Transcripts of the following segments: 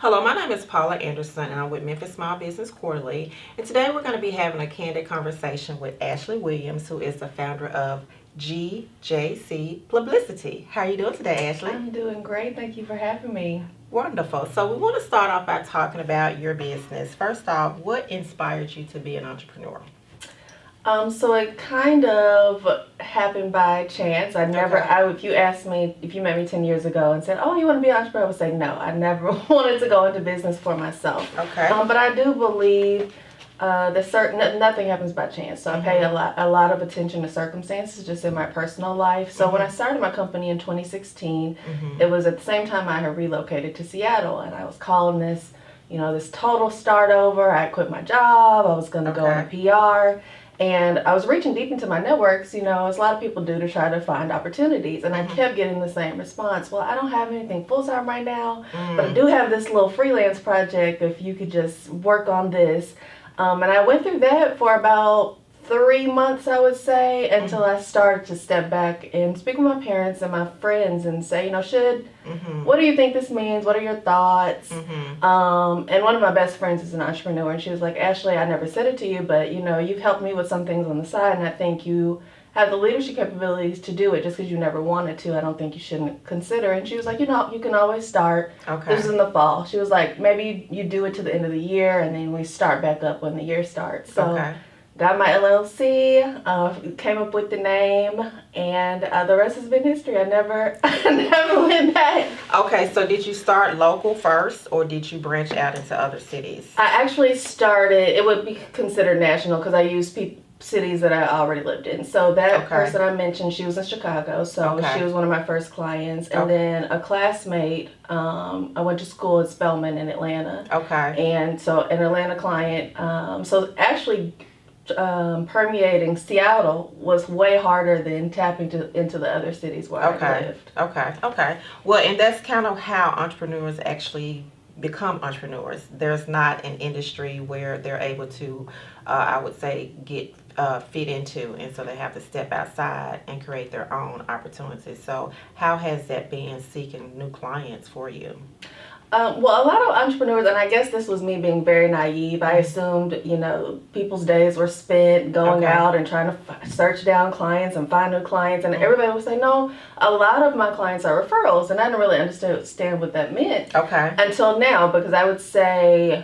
Hello, my name is Paula Anderson, and I'm with Memphis Small Business Quarterly. And today we're going to be having a candid conversation with Ashlei Williams, who is the founder of GJC Publicity. How are you doing today, Ashlei? I'm doing great. Thank you for having me. Wonderful. So we want to start off by talking about your business. First off, what inspired you to be an entrepreneur? So it kind of happened by chance. If you asked me, if you met me 10 years ago and said, oh, you want to be an entrepreneur, I would say no. I never wanted to go into business for myself. Okay. But I do believe that nothing happens by chance. So I pay a lot of attention to circumstances just in my personal life. So when I started my company in 2016, it was at the same time I had relocated to Seattle, and I was calling this, this total start over. I quit my job. I was going to go into PR. And I was reaching deep into my networks, as a lot of people do, to try to find opportunities. And I kept getting the same response. Well, I don't have anything full-time right now, but I do have this little freelance project if you could just work on this. And I went through that for about 3 months, I would say, until I started to step back and speak with my parents and my friends and say, what do you think this means? What are your thoughts? And one of my best friends is an entrepreneur, and she was like, Ashlei, I never said it to you, but you've helped me with some things on the side, and I think you have the leadership capabilities to do it. Just because you never wanted to, I don't think you shouldn't consider. And she was like, you can always start. Okay. This was in the fall. She was like, maybe you do it to the end of the year, and then we start back up when the year starts. So. Got my LLC, came up with the name, and the rest has been history. I never went back. Okay, so did you start local first, or did you branch out into other cities? I actually started, it would be considered national because I used cities that I already lived in. So that person I mentioned, she was in Chicago, so she was one of my first clients. And then a classmate, I went to school at Spelman in Atlanta. Okay. And so an Atlanta client, so actually permeating Seattle was way harder than tapping into the other cities where I lived. Okay. Well, and that's kind of how entrepreneurs actually become entrepreneurs. There's not an industry where they're able to, I would say, get fit into, and so they have to step outside and create their own opportunities. So how has that been seeking new clients for you? Well, a lot of entrepreneurs, and I guess this was me being very naive, I assumed, people's days were spent going out and trying to search down clients and find new clients, and everybody would say, no, a lot of my clients are referrals, and I didn't really understand what that meant until now, because I would say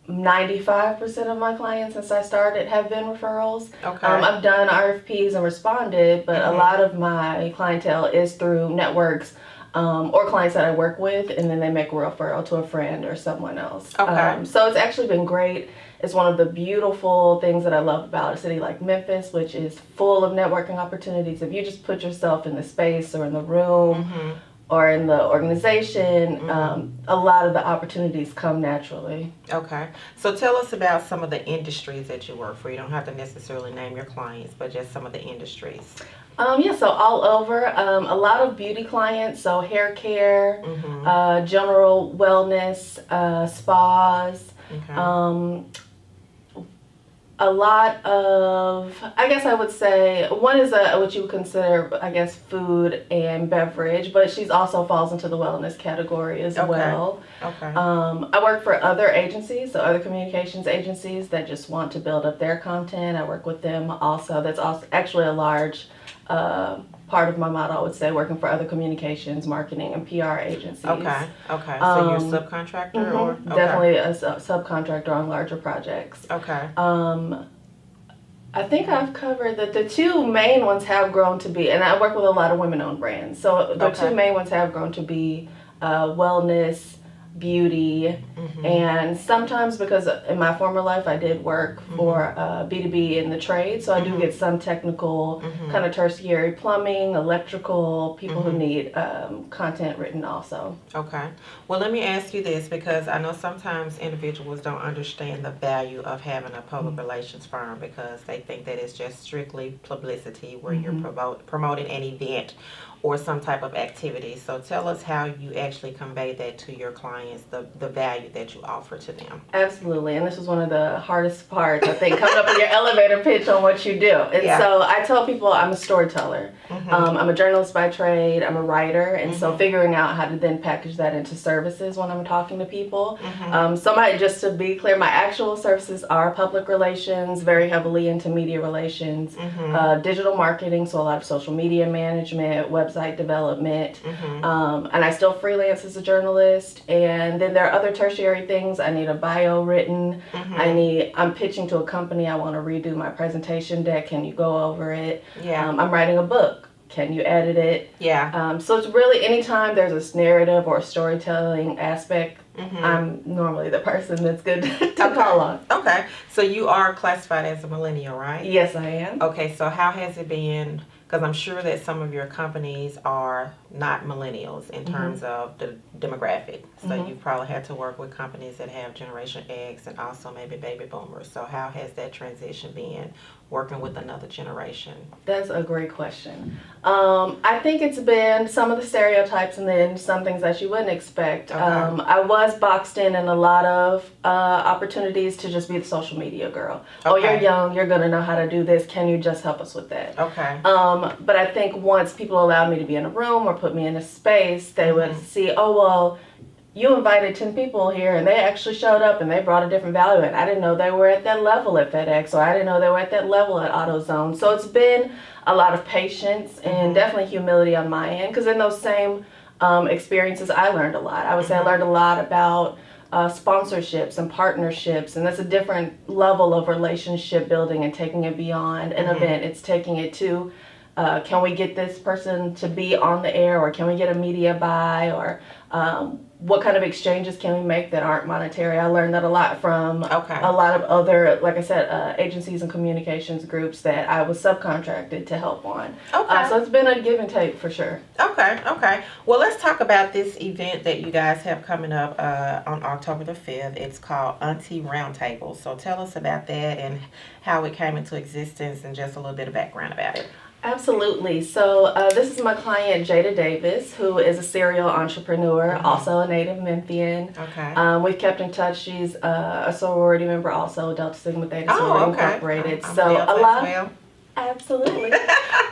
95% of my clients since I started have been referrals. I've done RFPs and responded, but a lot of my clientele is through networks, or clients that I work with, and then they make a referral to a friend or someone else. So it's actually been great. It's one of the beautiful things that I love about a city like Memphis, which is full of networking opportunities. If you just put yourself in the space or in the room or in the organization, a lot of the opportunities come naturally. Okay. So tell us about some of the industries that you work for. You don't have to necessarily name your clients, but just some of the industries. So all over, a lot of beauty clients, so hair care, general wellness, spas, a lot of, I guess I would say, one is what you would consider, I guess, food and beverage, but she also falls into the wellness category as well. I work for other agencies, so other communications agencies that just want to build up their content. I work with them also. That's also actually a large part of my model, I would say, working for other communications, marketing, and PR agencies. So you're a subcontractor? Or? Definitely a subcontractor on larger projects. I think I've covered that. The two main ones have grown to be, and I work with a lot of women-owned brands, so the two main ones have grown to be wellness, beauty, and sometimes, because in my former life I did work for B2B in the trade, so I do get some technical kind of tertiary plumbing, electrical, people who need content written also. Well, let me ask you this, because I know sometimes individuals don't understand the value of having a public relations firm, because they think that it's just strictly publicity where you're promoting an event or some type of activity. So tell us how you actually convey that to your clients clients the value that you offer to them. Absolutely, and this was one of the hardest parts, I think, coming up with your elevator pitch on what you do. And so I tell people I'm a storyteller. I'm a journalist by trade, I'm a writer, and so figuring out how to then package that into services when I'm talking to people. Just to be clear, my actual services are public relations, very heavily into media relations, digital marketing, so a lot of social media management, website development, and I still freelance as a journalist. And then there are other tertiary things. I need a bio written. I'm pitching to a company. I want to redo my presentation deck. Can you go over it? I'm writing a book. Can you edit it? So it's really anytime there's a narrative or a storytelling aspect, I'm normally the person that's good to call on. Okay. So you are classified as a millennial, right? Yes, I am. Okay. So how has it been? Because I'm sure that some of your companies are not millennials in terms of the demographic. So you probably had to work with companies that have Generation X and also maybe baby boomers. So how has that transition been working with another generation? That's a great question. I think it's been some of the stereotypes and then some things that you wouldn't expect. I was boxed in a lot of opportunities to just be the social media girl. Oh, you're young, you're going to know how to do this. Can you just help us with that? But I think once people allowed me to be in a room or put me in a space, they would see, oh, well, you invited 10 people here and they actually showed up and they brought a different value. And I didn't know they were at that level at FedEx, or I didn't know they were at that level at AutoZone. So it's been a lot of patience and definitely humility on my end, because in those same experiences, I learned a lot. I would say I learned a lot about sponsorships and partnerships, and that's a different level of relationship building and taking it beyond an event. It's taking it to can we get this person to be on the air, or can we get a media buy, or what kind of exchanges can we make that aren't monetary? I learned that a lot from a lot of other, like I said, agencies and communications groups that I was subcontracted to help on. So it's been a give and take for sure. Okay. Well, let's talk about this event that you guys have coming up on October the 5th. It's called Auntie Roundtable. So tell us about that and how it came into existence and just a little bit of background about it. Absolutely. So this is my client, Jada Davis, who is a serial entrepreneur, also a native Memphian. We've kept in touch. She's a sorority member, also Delta Sigma Theta Sorority Incorporated. I'm so a lot, well. Absolutely.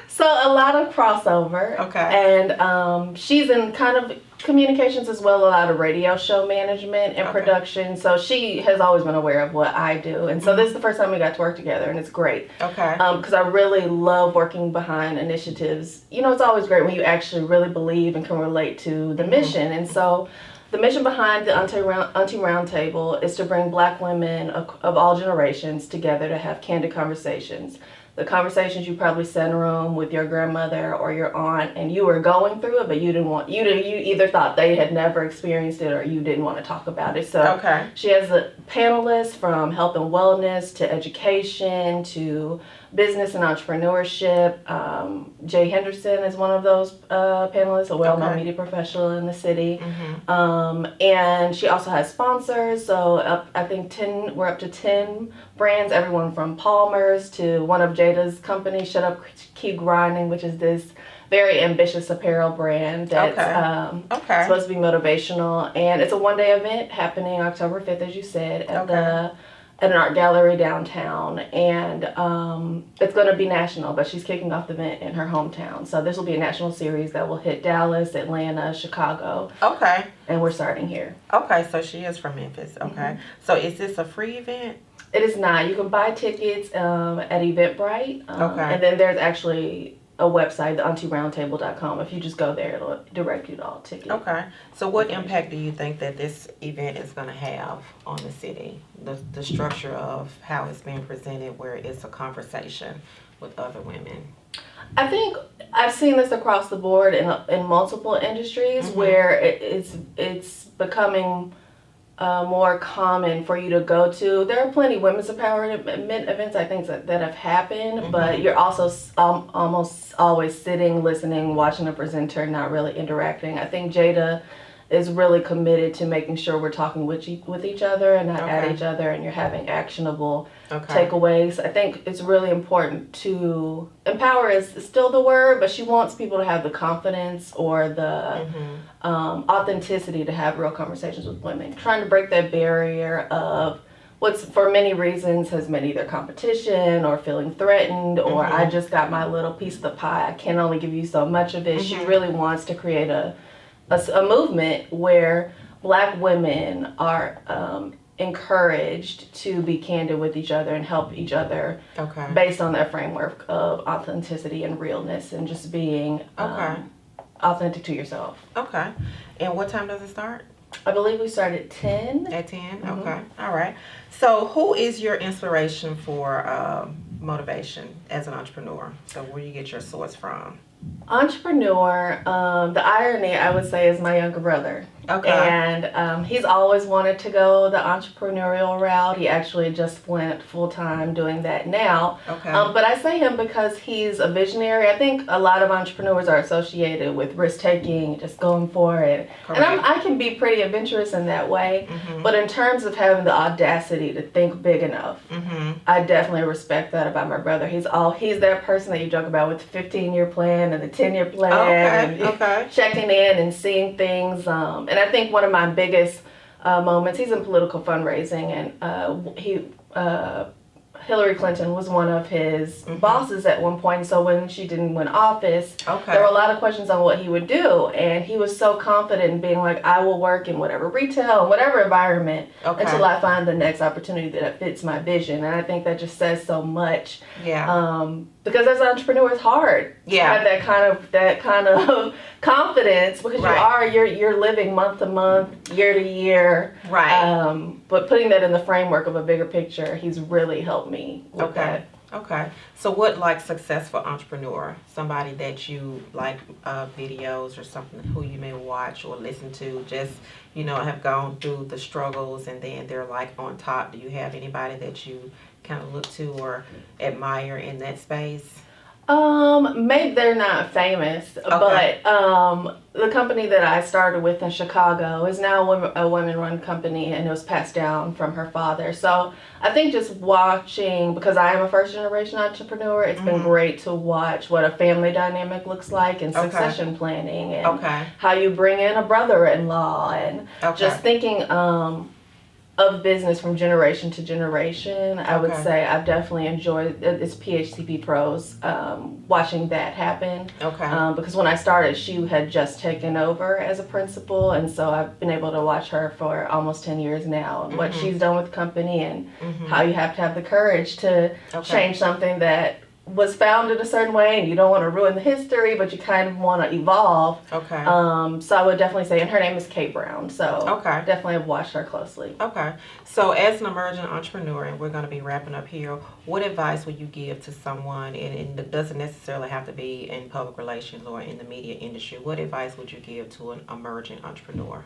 So a lot of crossover. And she's in kind of communications as well, a lot of radio show management and production. So she has always been aware of what I do. And so this is the first time we got to work together, and it's great. Because I really love working behind initiatives. You know, it's always great when you actually really believe and can relate to the mission. And so the mission behind the Auntie Roundtable is to bring Black women of all generations together to have candid conversations. The conversations you probably sat in a room with your grandmother or your aunt, and you were going through it, but you either thought they had never experienced it or you didn't want to talk about it. So she has a panelists from health and wellness to education to business and entrepreneurship. Jay Henderson is one of those panelists, a well-known media professional in the city. And she also has sponsors. So I think we're up to 10 brands, everyone from Palmer's to one of Jada's companies, Shut Up, Keep Grinding, which is this very ambitious apparel brand that's supposed to be motivational. And it's a one-day event happening October 5th, as you said, at an art gallery downtown, and it's going to be national, but she's kicking off the event in her hometown. So this will be a national series that will hit Dallas, Atlanta, Chicago. And we're starting here. So she is from Memphis. So is this a free event? It is not. You can buy tickets at Eventbrite, and then there's actually a website, the AuntieRoundtable.com. If you just go there, it'll direct you to all tickets. So what impact do you think that this event is going to have on the city? The structure of how it's being presented, where it's a conversation with other women. I think I've seen this across the board in multiple industries where it's becoming more common for you to go to. There are plenty of women's empowerment events, I think, that have happened, but you're also almost always sitting, listening, watching a presenter, not really interacting. I think Jada is really committed to making sure we're talking with each other and not at Okay. each other, and you're having actionable Okay. takeaways. I think it's really important to empower is still the word, but she wants people to have the confidence or the authenticity to have real conversations with women. Trying to break that barrier of what's for many reasons has been either competition or feeling threatened or I just got my little piece of the pie. I can only give you so much of it. She really wants to create a movement where Black women are encouraged to be candid with each other and help each other Okay. based on that framework of authenticity and realness and just being authentic to yourself. Okay. And what time does it start? I believe we start at 10. At 10? Okay. All right. So who is your inspiration for motivation as an entrepreneur? So where do you get your source from? Entrepreneur, the irony I would say is my younger brother. Okay. And he's always wanted to go the entrepreneurial route. He actually just went full-time doing that now. Okay. But I say him because he's a visionary. I think a lot of entrepreneurs are associated with risk-taking, just going for it. Correct. And I can be pretty adventurous in that way. But in terms of having the audacity to think big enough, I definitely respect that about my brother. He's that person that you joke about with the 15-year plan and the 10-year plan. Okay. Checking in and seeing things. And I think one of my biggest moments, he's in political fundraising, and Hillary Clinton was one of his bosses at one point. So when she didn't win office, there were a lot of questions on what he would do. And he was so confident in being like, I will work in whatever retail and whatever environment until I find the next opportunity that fits my vision. And I think that just says so much. Yeah. Because as an entrepreneur, it's hard to have that kind of confidence because you're living month to month, year to year. Right. But putting that in the framework of a bigger picture, he's really helped me with that. Okay. So what successful entrepreneur? Somebody that you like videos or something who you may watch or listen to, just have gone through the struggles and then they're like on top. Do you have anybody that you kind of look to or admire in that space? Maybe they're not famous, but the company that I started with in Chicago is now a women-run company, and it was passed down from her father. So I think just watching, because I am a first-generation entrepreneur, it's been great to watch what a family dynamic looks like and succession planning and how you bring in a brother-in-law and just thinking of business from generation to generation. I would say I've definitely enjoyed it's PHCP Pros, watching that happen. Because when I started, she had just taken over as a principal, and so I've been able to watch her for almost 10 years now, and what she's done with the company and how you have to have the courage to change something that was founded a certain way, and you don't want to ruin the history, but you kind of want to evolve. So I would definitely say, and her name is Kate Brown, so definitely have watched her closely. So as an emerging entrepreneur, and we're going to be wrapping up here, what advice would you give to someone, and it doesn't necessarily have to be in public relations or in the media industry, what advice would you give to an emerging entrepreneur?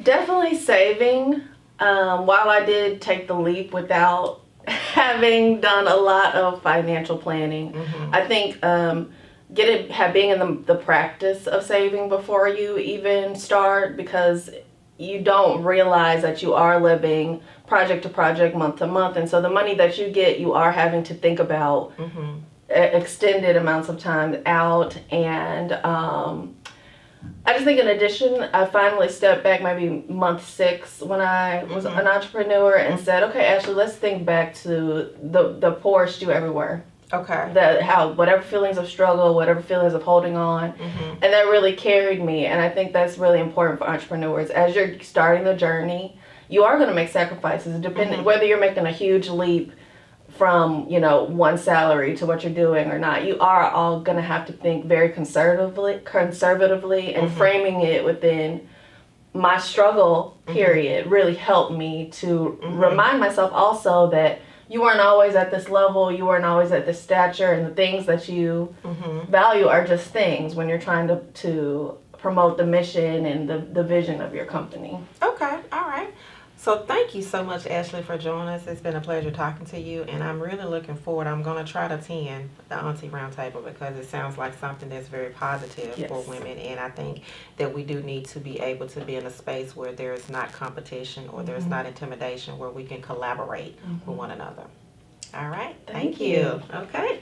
Definitely saving. While I did take the leap without having done a lot of financial planning, I think being in the practice of saving before you even start, because you don't realize that you are living project to project, month to month, and so the money that you get, you are having to think about extended amounts of time out. And I just think in addition, I finally stepped back maybe month 6 when I was an entrepreneur and said, okay, Ashley, let's think back to the poor stew everywhere. Whatever feelings of struggle, whatever feelings of holding on, and that really carried me. And I think that's really important for entrepreneurs. As you're starting the journey, you are going to make sacrifices, depending whether you're making a huge leap from one salary to what you're doing or not. You are all going to have to think very conservatively, and framing it within my struggle period really helped me to remind myself also that you weren't always at this level, you weren't always at this stature, and the things that you value are just things when you're trying to promote the mission and the vision of your company. All right. So thank you so much, Ashley, for joining us. It's been a pleasure talking to you, and I'm really looking forward. I'm going to try to attend the Auntie Roundtable because it sounds like something that's very positive Yes. for women, and I think that we do need to be able to be in a space where there is not competition or there's not intimidation, where we can collaborate with one another. All right. Thank you. Okay.